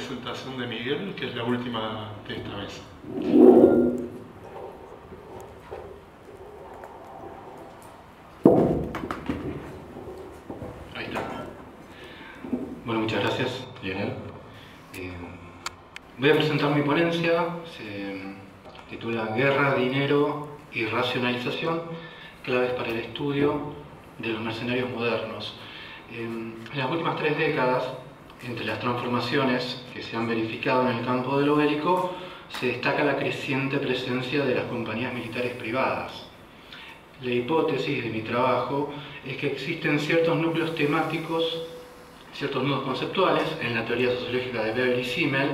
presentación de Miguel, que es la última de esta vez. Ahí está. Bueno, muchas gracias, Lionel. Voy a presentar mi ponencia. Se titula Guerra, Dinero y Racionalización, claves para el estudio de los mercenarios modernos. En las últimas 3 décadas, entre las transformaciones que se han verificado en el campo de lo bélico, se destaca la creciente presencia de las compañías militares privadas. La hipótesis de mi trabajo es que existen ciertos núcleos temáticos, ciertos nudos conceptuales en la teoría sociológica de Weber y Simmel,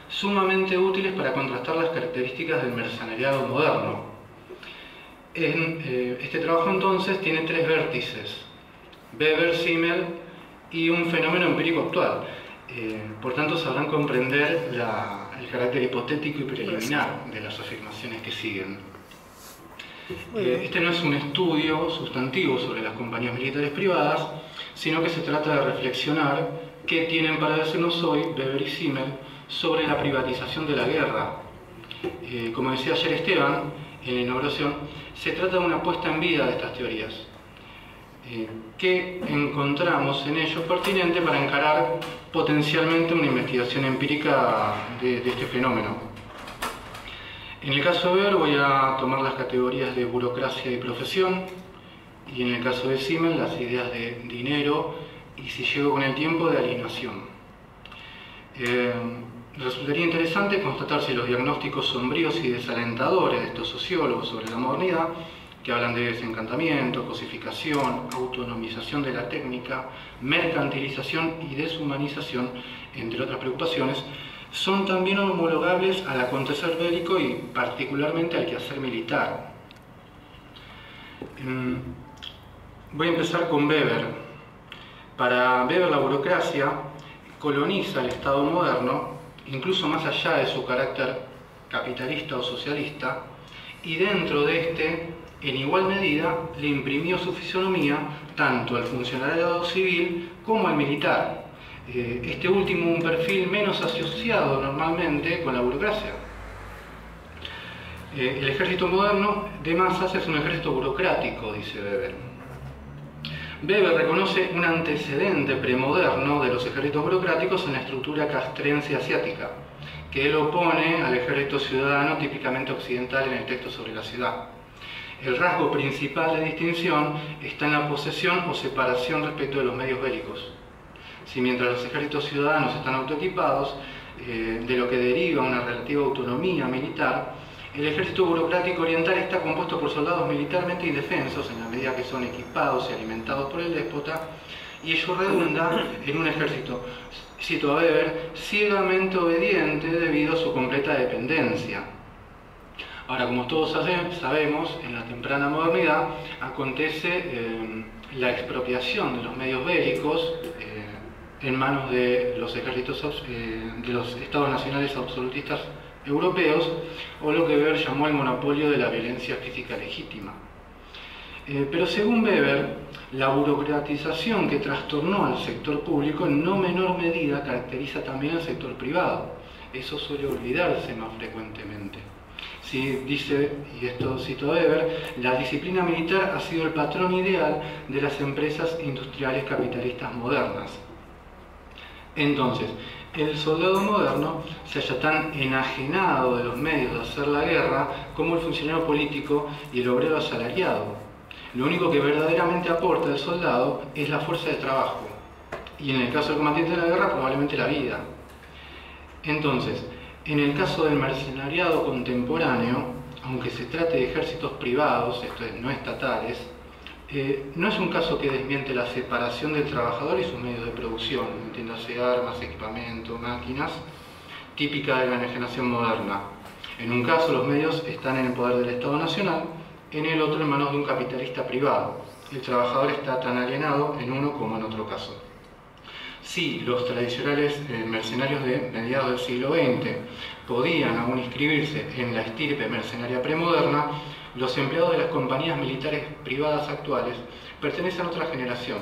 sumamente útiles para contrastar las características del mercenariado moderno. Este trabajo entonces tiene 3 vértices: Weber, Simmel y un fenómeno empírico actual. Por tanto, sabrán comprender el carácter hipotético y preliminar de las afirmaciones que siguen. Este no es un estudio sustantivo sobre las compañías militares privadas, sino que se trata de reflexionar qué tienen para decirnos hoy Weber y Simmel sobre la privatización de la guerra. Como decía ayer Esteban en la inauguración, se trata de una puesta en vida de estas teorías. ¿Qué encontramos en ellos pertinente para encarar potencialmente una investigación empírica de este fenómeno? En el caso de Weber voy a tomar las categorías de burocracia y profesión, y en el caso de Simmel las ideas de dinero y, si llego con el tiempo, de alienación. Resultaría interesante constatar si los diagnósticos sombríos y desalentadores de estos sociólogos sobre la modernidad, que hablan de desencantamiento, cosificación, autonomización de la técnica, mercantilización y deshumanización, entre otras preocupaciones, son también homologables al acontecer bélico y particularmente al quehacer militar. Voy a empezar con Weber. Para Weber, la burocracia coloniza el Estado moderno, incluso más allá de su carácter capitalista o socialista, y dentro de este, en igual medida, le imprimió su fisonomía tanto al funcionariado civil como al militar. Este último un perfil menos asociado normalmente con la burocracia. El ejército moderno de masas es un ejército burocrático, dice Weber. Weber reconoce un antecedente premoderno de los ejércitos burocráticos en la estructura castrense asiática, que él opone al ejército ciudadano típicamente occidental en el texto sobre la ciudad. El rasgo principal de distinción está en la posesión o separación respecto de los medios bélicos. Si mientras los ejércitos ciudadanos están autoequipados, de lo que deriva una relativa autonomía militar, el ejército burocrático oriental está compuesto por soldados militarmente indefensos en la medida que son equipados y alimentados por el déspota, y ello redunda en un ejército, cito a Weber, ciegamente obediente debido a su completa dependencia. Ahora, como todos sabemos, en la temprana modernidad acontece la expropiación de los medios bélicos en manos de los ejércitos de los estados nacionales absolutistas europeos, o lo que Weber llamó el monopolio de la violencia física legítima. Pero según Weber, la burocratización que trastornó al sector público en no menor medida caracteriza también al sector privado. Eso suele olvidarse más frecuentemente. Sí, dice, y esto cito a Weber, la disciplina militar ha sido el patrón ideal de las empresas industriales capitalistas modernas. Entonces, el soldado moderno se halla tan enajenado de los medios de hacer la guerra como el funcionario político y el obrero asalariado. Lo único que verdaderamente aporta el soldado es la fuerza de trabajo, y en el caso del combatiente de la guerra, probablemente la vida. Entonces, en el caso del mercenariado contemporáneo, aunque se trate de ejércitos privados, esto es, no estatales, no es un caso que desmiente la separación del trabajador y sus medios de producción, entiéndase armas, equipamiento, máquinas, típica de la enajenación moderna. En un caso los medios están en el poder del Estado Nacional, en el otro en manos de un capitalista privado. El trabajador está tan alienado en uno como en otro caso. Sí, los tradicionales mercenarios de mediados del siglo XX podían aún inscribirse en la estirpe mercenaria premoderna, los empleados de las compañías militares privadas actuales pertenecen a otra generación.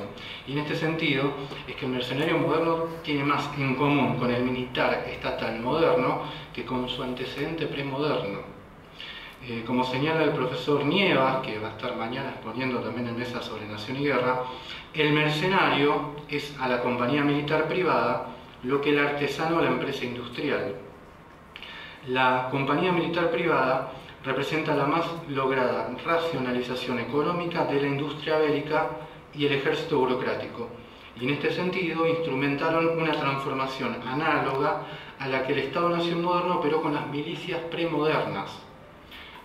Y en este sentido es que el mercenario moderno tiene más en común con el militar estatal moderno que con su antecedente premoderno. Como señala el profesor Nievas, que va a estar mañana exponiendo también en mesa sobre Nación y Guerra, el mercenario es a la compañía militar privada lo que el artesano a la empresa industrial. La compañía militar privada representa la más lograda racionalización económica de la industria bélica y el ejército burocrático, y en este sentido instrumentaron una transformación análoga a la que el Estado-Nación moderno operó con las milicias premodernas.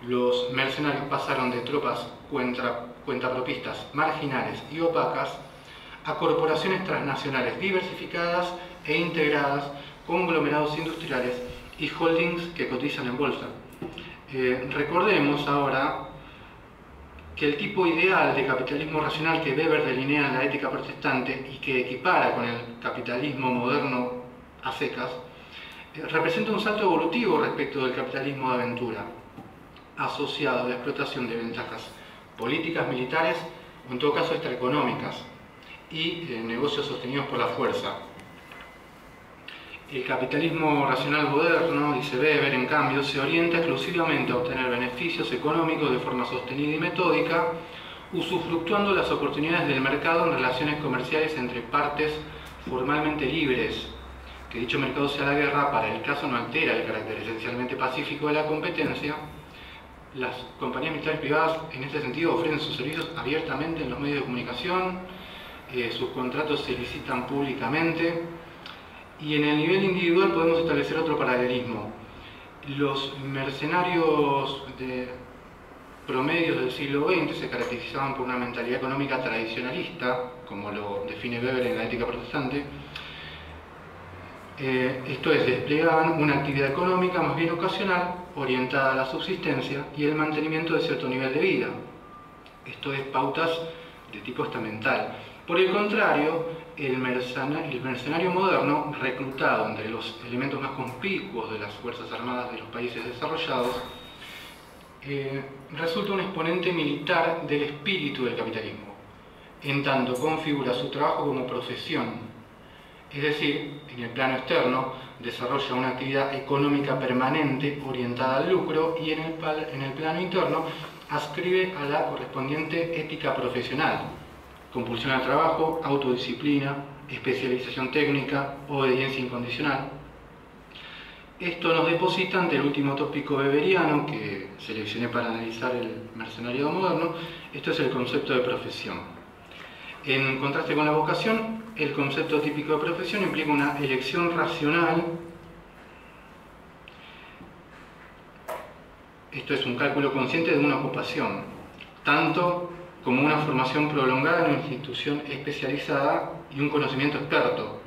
Los mercenarios pasaron de tropas cuentapropistas marginales y opacas a corporaciones transnacionales diversificadas e integradas, conglomerados industriales y holdings que cotizan en bolsa. Recordemos ahora que el tipo ideal de capitalismo racional que Weber delinea en la Ética protestante y que equipara con el capitalismo moderno a secas, representa un salto evolutivo respecto del capitalismo de aventura, asociado a la explotación de ventajas políticas, militares o en todo caso extraeconómicas y negocios sostenidos por la fuerza. El capitalismo racional moderno, dice Weber, en cambio, se orienta exclusivamente a obtener beneficios económicos de forma sostenida y metódica, usufructuando las oportunidades del mercado en relaciones comerciales entre partes formalmente libres. Que dicho mercado sea la guerra, para el caso no altera el carácter esencialmente pacífico de la competencia. Las compañías militares privadas en este sentido ofrecen sus servicios abiertamente en los medios de comunicación, sus contratos se licitan públicamente, y en el nivel individual podemos establecer otro paralelismo. Los mercenarios de promedios del siglo XX se caracterizaban por una mentalidad económica tradicionalista, como lo define Weber en la Ética protestante. Esto es, desplegaban una actividad económica más bien ocasional, orientada a la subsistencia y el mantenimiento de cierto nivel de vida. Esto es, pautas de tipo estamental. Por el contrario, el mercenario moderno, reclutado entre los elementos más conspicuos de las Fuerzas Armadas de los países desarrollados, resulta un exponente militar del espíritu del capitalismo, en tanto configura su trabajo como profesión. Es decir, en el plano externo desarrolla una actividad económica permanente orientada al lucro y en el plano interno adscribe a la correspondiente ética profesional: compulsión al trabajo, autodisciplina, especialización técnica, obediencia incondicional. Esto nos deposita ante el último tópico weberiano que seleccioné para analizar el mercenario moderno. Esto es el concepto de profesión. En contraste con la vocación, el concepto típico de profesión implica una elección racional. Esto es un cálculo consciente de una ocupación, tanto como una formación prolongada en una institución especializada y un conocimiento experto.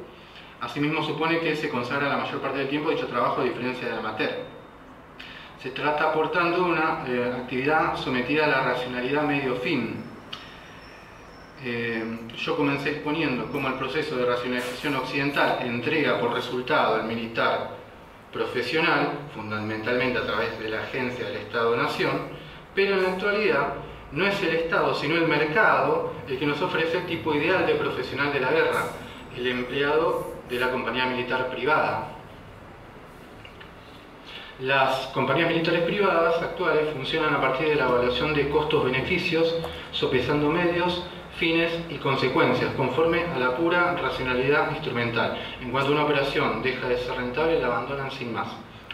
Asimismo, supone que se consagra la mayor parte del tiempo dicho trabajo, a diferencia del amateur. Se trata, por tanto, de una actividad sometida a la racionalidad medio-fin. Yo comencé exponiendo cómo el proceso de racionalización occidental entrega por resultado al militar profesional, fundamentalmente a través de la agencia del Estado-Nación, pero en la actualidad no es el Estado, sino el mercado el que nos ofrece el tipo ideal de profesional de la guerra, el empleado de la compañía militar privada. Las compañías militares privadas actuales funcionan a partir de la evaluación de costos-beneficios, sopesando medios, fines y consecuencias, conforme a la pura racionalidad instrumental. En cuanto una operación deja de ser rentable, la abandonan sin más.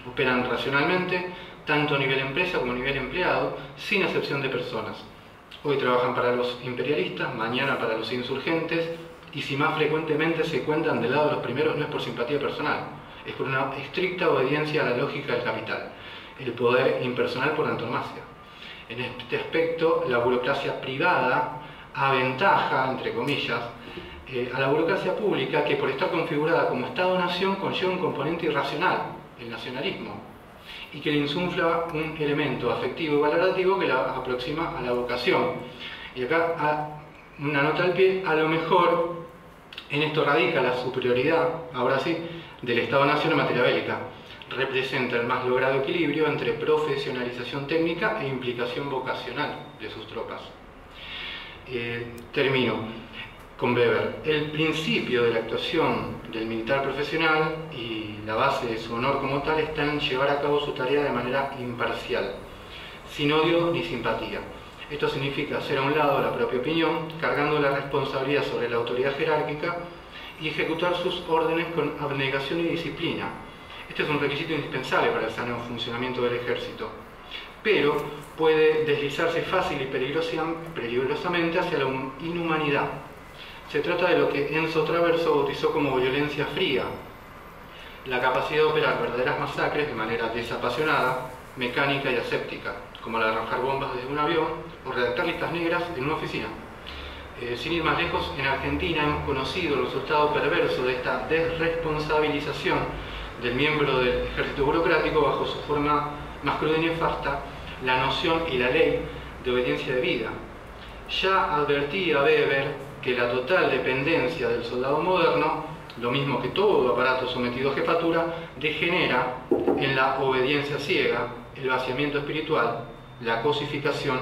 Operan racionalmente, tanto a nivel empresa como a nivel empleado, sin excepción de personas. Hoy trabajan para los imperialistas, mañana para los insurgentes, y si más frecuentemente se cuentan del lado de los primeros, no es por simpatía personal, es por una estricta obediencia a la lógica del capital, el poder impersonal por antonomasia. En este aspecto, la burocracia privada aventaja, entre comillas, a la burocracia pública, que por estar configurada como Estado-Nación conlleva un componente irracional, el nacionalismo, y que le insufla un elemento afectivo y valorativo que la aproxima a la vocación. Y acá, una nota al pie, a lo mejor en esto radica la superioridad, ahora sí, del Estado-Nación en materia bélica. Representa el más logrado equilibrio entre profesionalización técnica e implicación vocacional de sus tropas. Termino con Weber. El principio de la actuación del militar profesional y la base de su honor como tal está en llevar a cabo su tarea de manera imparcial, sin odio ni simpatía. Esto significa hacer a un lado la propia opinión, cargando la responsabilidad sobre la autoridad jerárquica y ejecutar sus órdenes con abnegación y disciplina. Este es un requisito indispensable para el sano funcionamiento del ejército, pero puede deslizarse fácil y peligrosamente hacia la inhumanidad. Se trata de lo que Enzo Traverso bautizó como violencia fría, la capacidad de operar verdaderas masacres de manera desapasionada, mecánica y aséptica, como la de arrojar bombas desde un avión o redactar listas negras en una oficina. Sin ir más lejos, en Argentina hemos conocido el resultado perverso de esta desresponsabilización del miembro del ejército burocrático bajo su forma más cruda y nefasta, la noción y la ley de obediencia debida. Ya advertía Weber que la total dependencia del soldado moderno, lo mismo que todo aparato sometido a jefatura, degenera en la obediencia ciega, el vaciamiento espiritual, la cosificación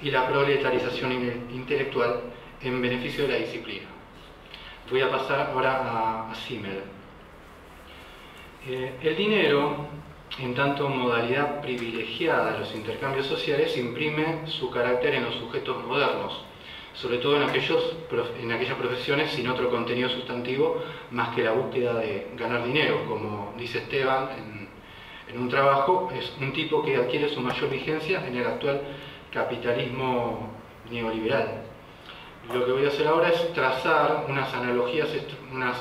y la proletarización intelectual en beneficio de la disciplina. Voy a pasar ahora a Simmel. El dinero, en tanto modalidad privilegiada de los intercambios sociales, imprime su carácter en los sujetos modernos, sobre todo en aquellas profesiones sin otro contenido sustantivo más que la búsqueda de ganar dinero. Como dice Esteban en un trabajo, es un tipo que adquiere su mayor vigencia en el actual capitalismo neoliberal. Lo que voy a hacer ahora es trazar unas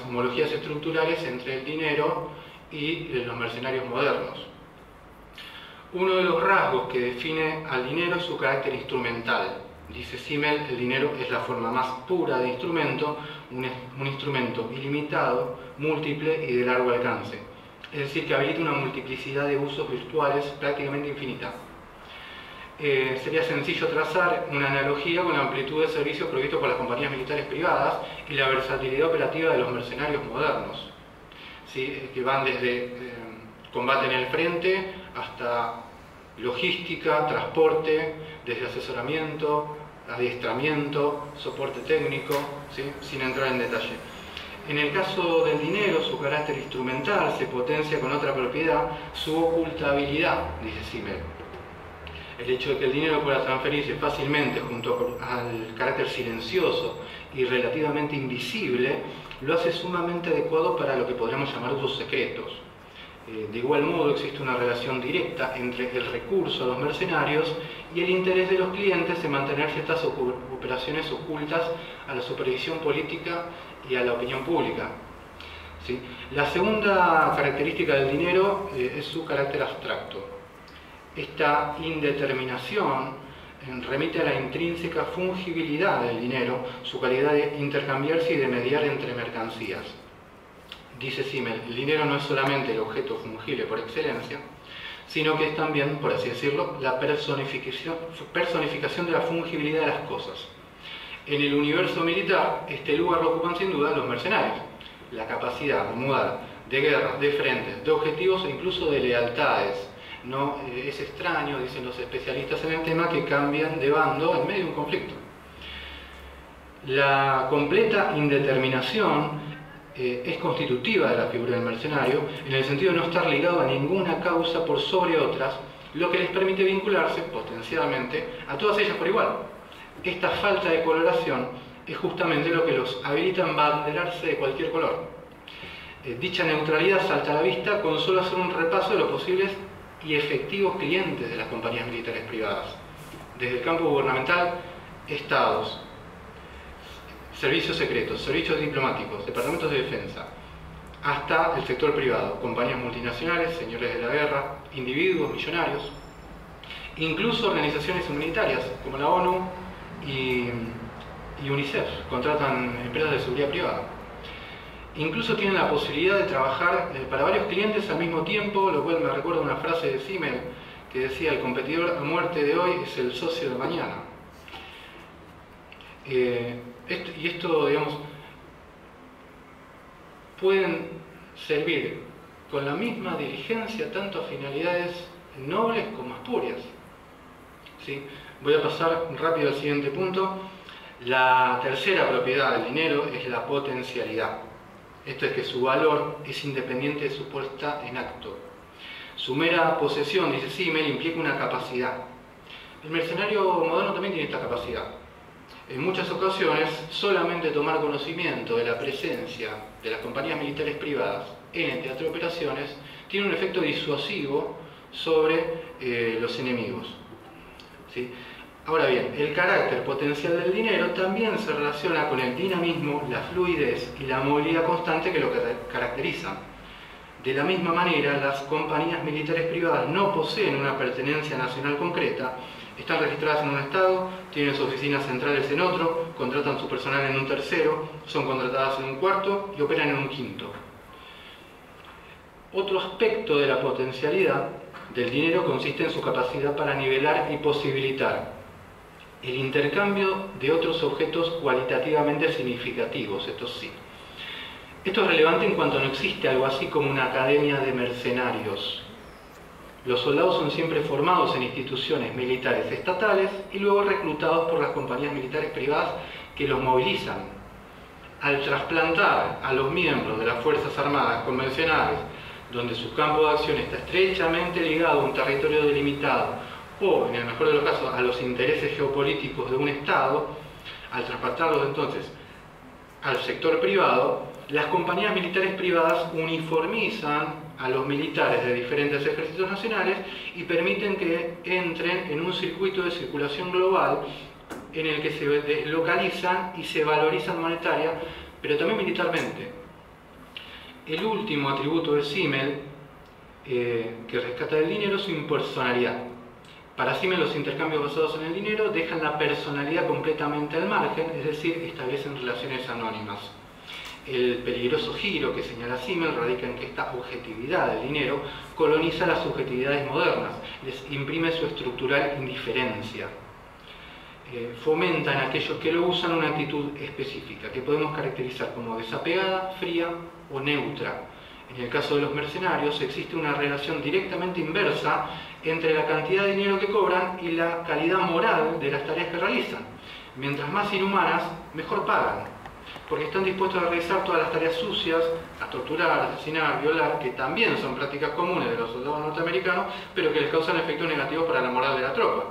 homologías estructurales entre el dinero y los mercenarios modernos. Uno de los rasgos que define al dinero es su carácter instrumental. Dice Simmel, el dinero es la forma más pura de instrumento, un instrumento ilimitado, múltiple y de largo alcance. Es decir, que habilita una multiplicidad de usos virtuales prácticamente infinita. Sería sencillo trazar una analogía con la amplitud de servicios provistos por las compañías militares privadas y la versatilidad operativa de los mercenarios modernos, ¿sí? Que van desde combate en el frente hasta logística, transporte, desde asesoramiento, adiestramiento, soporte técnico, ¿sí? Sin entrar en detalle. En el caso del dinero, su carácter instrumental se potencia con otra propiedad, su ocultabilidad, dice Simmel. El hecho de que el dinero pueda transferirse fácilmente junto al carácter silencioso y relativamente invisible lo hace sumamente adecuado para lo que podríamos llamar usos secretos. De igual modo, existe una relación directa entre el recurso a los mercenarios y el interés de los clientes en mantener ciertas operaciones ocultas a la supervisión política y a la opinión pública. ¿Sí? La segunda característica del dinero es su carácter abstracto. Esta indeterminación remite a la intrínseca fungibilidad del dinero, su calidad de intercambiarse y de mediar entre mercancías. Dice Simmel, el dinero no es solamente el objeto fungible por excelencia, sino que es también, por así decirlo, la personificación de la fungibilidad de las cosas. En el universo militar, este lugar lo ocupan sin duda los mercenarios. La capacidad de mudar de guerras, de frentes, de objetivos e incluso de lealtades. No es extraño, dicen los especialistas en el tema, que cambian de bando en medio de un conflicto. La completa indeterminación es constitutiva de la figura del mercenario, en el sentido de no estar ligado a ninguna causa por sobre otras, lo que les permite vincularse potencialmente a todas ellas por igual. Esta falta de coloración es justamente lo que los habilita a embanderarse de cualquier color. Dicha neutralidad salta a la vista con solo hacer un repaso de los posibles y efectivos clientes de las compañías militares privadas. Desde el campo gubernamental, estados, servicios secretos, servicios diplomáticos, departamentos de defensa, hasta el sector privado, compañías multinacionales, señores de la guerra, individuos millonarios, incluso organizaciones humanitarias como la ONU y UNICEF, contratan empresas de seguridad privada. Incluso tienen la posibilidad de trabajar para varios clientes al mismo tiempo, lo cual me recuerda una frase de Simmel que decía: el competidor a muerte de hoy es el socio de mañana. Esto, digamos, pueden servir con la misma diligencia tanto a finalidades nobles como espurias. ¿Sí? Voy a pasar rápido al siguiente punto. La tercera propiedad del dinero es la potencialidad. Esto es que su valor es independiente de su puesta en acto. Su mera posesión, dice Simmel, implica una capacidad. El mercenario moderno también tiene esta capacidad. En muchas ocasiones, solamente tomar conocimiento de la presencia de las compañías militares privadas en el teatro de operaciones tiene un efecto disuasivo sobre los enemigos. ¿Sí? Ahora bien, el carácter potencial del dinero también se relaciona con el dinamismo, la fluidez y la movilidad constante que lo caracterizan. De la misma manera, las compañías militares privadas no poseen una pertenencia nacional concreta, están registradas en un estado, tienen sus oficinas centrales en otro, contratan su personal en un tercero, son contratadas en un cuarto y operan en un quinto. Otro aspecto de la potencialidad del dinero consiste en su capacidad para nivelar y posibilitar el intercambio de otros objetos cualitativamente significativos, esto sí. Esto es relevante en cuanto no existe algo así como una academia de mercenarios. Los soldados son siempre formados en instituciones militares estatales y luego reclutados por las compañías militares privadas que los movilizan. Al trasplantar a los miembros de las Fuerzas Armadas convencionales, donde su campo de acción está estrechamente ligado a un territorio delimitado o, en el mejor de los casos, a los intereses geopolíticos de un Estado, al trasplantarlos entonces al sector privado, las compañías militares privadas uniformizan a los militares de diferentes ejércitos nacionales y permiten que entren en un circuito de circulación global en el que se deslocalizan y se valorizan monetaria, pero también militarmente. El último atributo de Simmel que rescata del dinero es su impersonalidad. Para Simmel, los intercambios basados en el dinero dejan la personalidad completamente al margen, es decir, establecen relaciones anónimas. El peligroso giro que señala Simmel radica en que esta objetividad del dinero coloniza las subjetividades modernas, les imprime su estructural indiferencia. Fomenta en aquellos que lo usan una actitud específica, que podemos caracterizar como desapegada, fría o neutra. En el caso de los mercenarios existe una relación directamente inversa entre la cantidad de dinero que cobran y la calidad moral de las tareas que realizan. Mientras más inhumanas, mejor pagan, porque están dispuestos a realizar todas las tareas sucias, a torturar, asesinar, violar, que también son prácticas comunes de los soldados norteamericanos, pero que les causan efectos negativos para la moral de la tropa.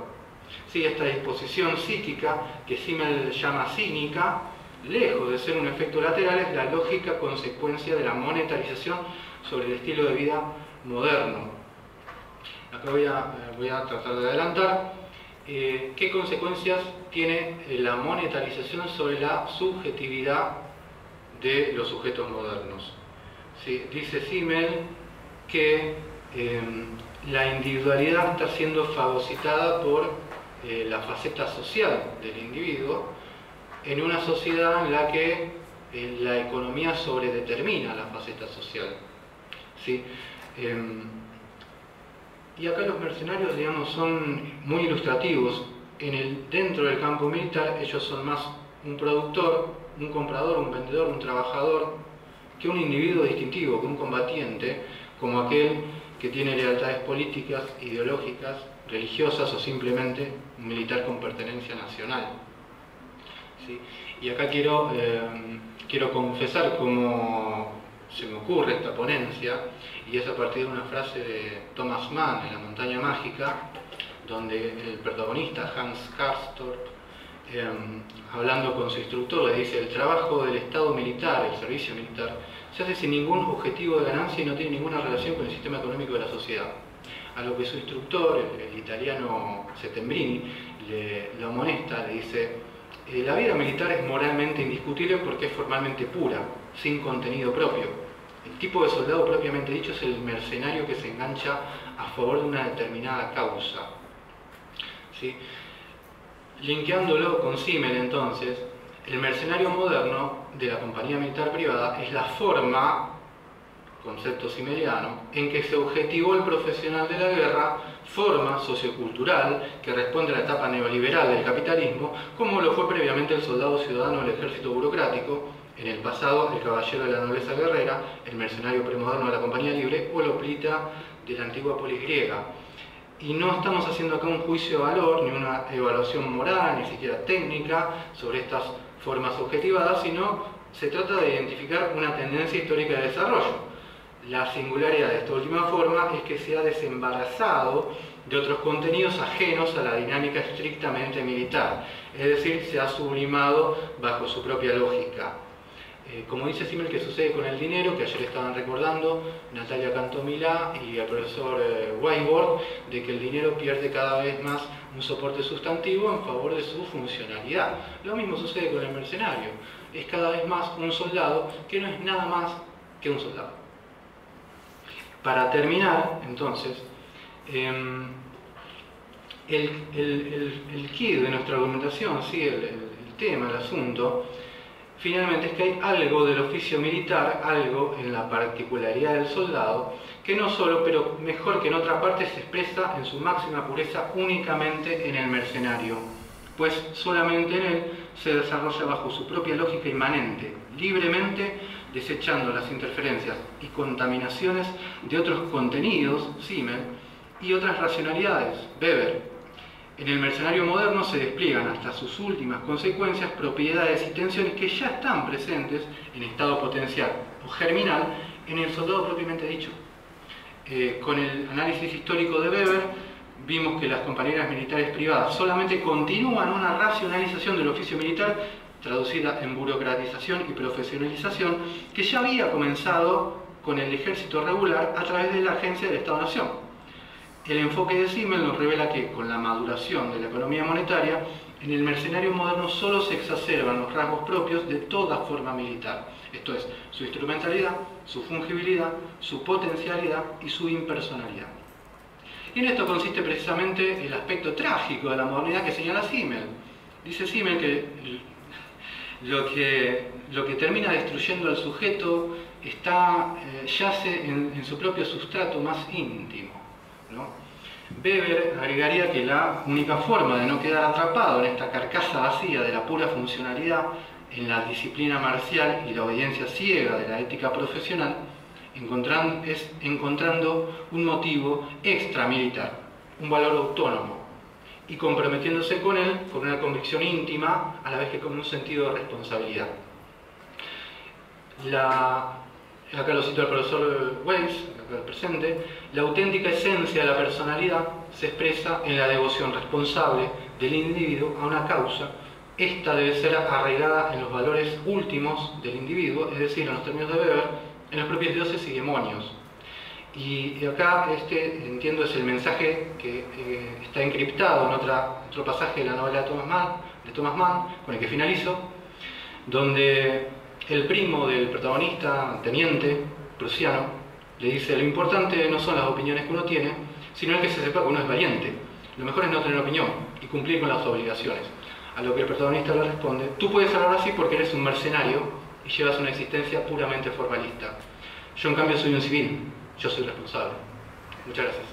Sí, esta disposición psíquica, que Simmel llama cínica, lejos de ser un efecto lateral, es la lógica consecuencia de la monetarización sobre el estilo de vida moderno. Acá voy a tratar de adelantar qué consecuencias tiene la monetarización sobre la subjetividad de los sujetos modernos. ¿Sí? Dice Simmel que la individualidad está siendo fagocitada por la faceta social del individuo en una sociedad en la que la economía sobredetermina la faceta social. ¿Sí? Y acá los mercenarios, digamos, son muy ilustrativos. Dentro del campo militar, ellos son más un productor, un comprador, un vendedor, un trabajador, que un individuo distintivo, que un combatiente, como aquel que tiene lealtades políticas, ideológicas, religiosas o simplemente un militar con pertenencia nacional. ¿Sí? Y acá quiero confesar cómo se me ocurre esta ponencia, y es a partir de una frase de Thomas Mann en La montaña mágica, donde el protagonista, Hans Karstorp, hablando con su instructor, le dice: el trabajo del Estado militar, el servicio militar, se hace sin ningún objetivo de ganancia y no tiene ninguna relación con el sistema económico de la sociedad. A lo que su instructor, el italiano Settembrini, lo amonesta, le dice: la vida militar es moralmente indiscutible porque es formalmente pura, sin contenido propio. El tipo de soldado propiamente dicho es el mercenario que se engancha a favor de una determinada causa. ¿Sí? Linkeándolo con Simmel, entonces, el mercenario moderno de la compañía militar privada es la forma, concepto simmeliano, en que se objetivó el profesional de la guerra, forma sociocultural que responde a la etapa neoliberal del capitalismo, como lo fue previamente el soldado ciudadano del ejército burocrático, en el pasado el caballero de la nobleza guerrera, el mercenario premoderno de la compañía libre o el hoplita de la antigua polis griega. Y no estamos haciendo acá un juicio de valor, ni una evaluación moral, ni siquiera técnica, sobre estas formas objetivadas, sino se trata de identificar una tendencia histórica de desarrollo. La singularidad de esta última forma es que se ha desembarazado de otros contenidos ajenos a la dinámica estrictamente militar, es decir, se ha sublimado bajo su propia lógica. Como dice Simmel, que sucede con el dinero, que ayer estaban recordando Natalia Cantomilá y el profesor Weisborg, de que el dinero pierde cada vez más un soporte sustantivo en favor de su funcionalidad. Lo mismo sucede con el mercenario, es cada vez más un soldado que no es nada más que un soldado. Para terminar, entonces, el quid de nuestra argumentación, ¿sí? el tema, el asunto, finalmente es que hay algo del oficio militar, algo en la particularidad del soldado, que no solo, pero mejor que en otra parte, se expresa en su máxima pureza únicamente en el mercenario, pues solamente en él se desarrolla bajo su propia lógica inmanente, libremente, desechando las interferencias y contaminaciones de otros contenidos, Simmel, y otras racionalidades, Weber. En el mercenario moderno se despliegan hasta sus últimas consecuencias propiedades y tensiones que ya están presentes en estado potencial o germinal en el soldado propiamente dicho. Con el análisis histórico de Weber vimos que las compañías militares privadas solamente continúan una racionalización del oficio militar traducida en burocratización y profesionalización que ya había comenzado con el ejército regular a través de la agencia del Estado-Nación. El enfoque de Simmel nos revela que, con la maduración de la economía monetaria, en el mercenario moderno solo se exacerban los rasgos propios de toda forma militar, esto es, su instrumentalidad, su fungibilidad, su potencialidad y su impersonalidad. Y en esto consiste precisamente el aspecto trágico de la modernidad que señala Simmel. Dice Simmel que lo que termina destruyendo al sujeto yace en su propio sustrato más íntimo, ¿no? Weber agregaría que la única forma de no quedar atrapado en esta carcasa vacía de la pura funcionalidad, en la disciplina marcial y la obediencia ciega de la ética profesional, es encontrando un motivo extramilitar, un valor autónomo, y comprometiéndose con él con una convicción íntima, a la vez que con un sentido de responsabilidad. Acá lo cito al profesor Weiss, acá presente, la auténtica esencia de la personalidad se expresa en la devoción responsable del individuo a una causa. Esta debe ser arraigada en los valores últimos del individuo, es decir, en los términos de Weber, en los propios dioses y demonios. Y acá entiendo, es el mensaje que está encriptado en otro pasaje de la novela de Thomas Mann, con el que finalizo, donde el primo del protagonista, teniente prusiano, le dice: lo importante no son las opiniones que uno tiene, sino el que se sepa que uno es valiente. Lo mejor es no tener opinión y cumplir con las obligaciones. A lo que el protagonista le responde: tú puedes hablar así porque eres un mercenario y llevas una existencia puramente formalista. Yo en cambio soy un civil, yo soy responsable. Muchas gracias.